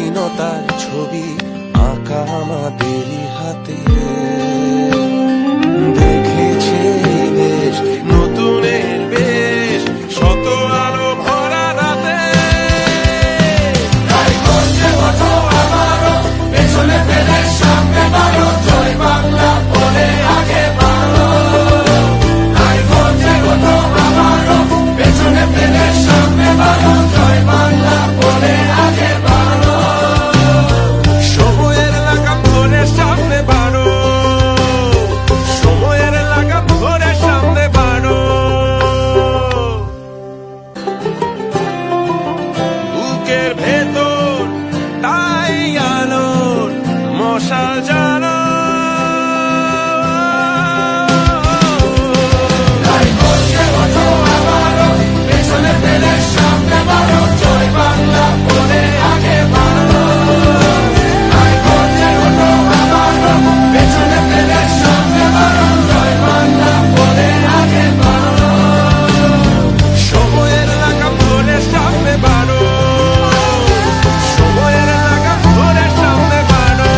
স্বাধীনতার ছবি আঁকা আমাদেরই হাতে। দেখেছে দেশ নতুনের বেশ, শত আলো ভরা রাতে। তাই গর্জে ওঠো আবারো, পেছনে ফেলে সামনে বাড়ো, জয় বাংলা বলে আগে বাড়ো। তাই গর্জে ওঠো আবারো, পেছনে ফেলে সামনে বাড়ো, জয় বাংলা বলে আগে বাড়ো। সময়ের লাগাম ধরে সামনে বাড়ো, সময়ের লাগাম ধরে সামনে বাড়ো। বুকের ভেতর তাই আলোর মশাল জ্বালো। তাই গর্জে ওঠো আবারো, পেছনে ফেলে সামনে বাড়ো, জয় বাংলা বলে আগে বাড়ো। তাই গর্জে ওঠো আবারো, পেছনে ফেলে সামনে বাড়ো, জয় বাংলা বলে আগে বাড়ো। সময়ের লাগাম ধরে সামনে বাড়ো, সময়ের লাগাম ধরে সামনে বাড়ো।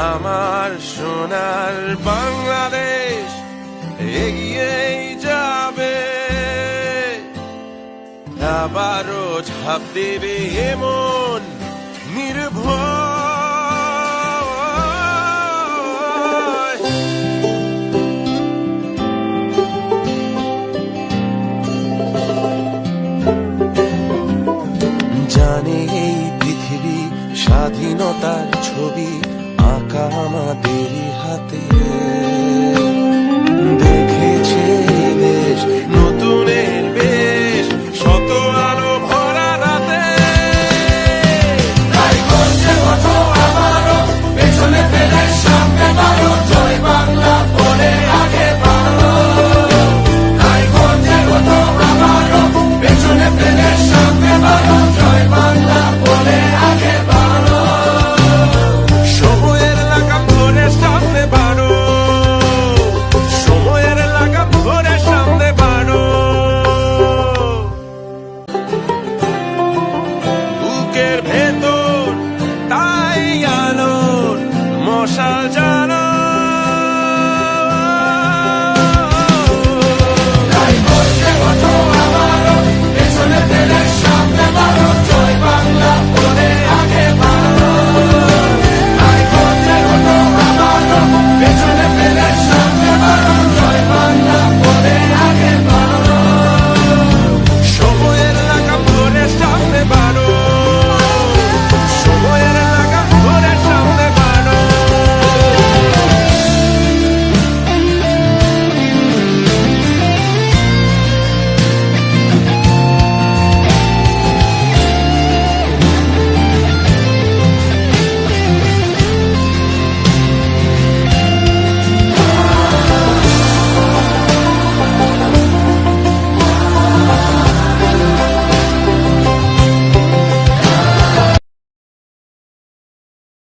আমার সোনার বাংলাদেশ এগিয়েই যাবে, আবারও ঝাঁপ দেবে এমন নির্ভয়। জানে এই পৃথিবী স্বাধীনতার ছবি আঁকা আমাদেরই হাতে।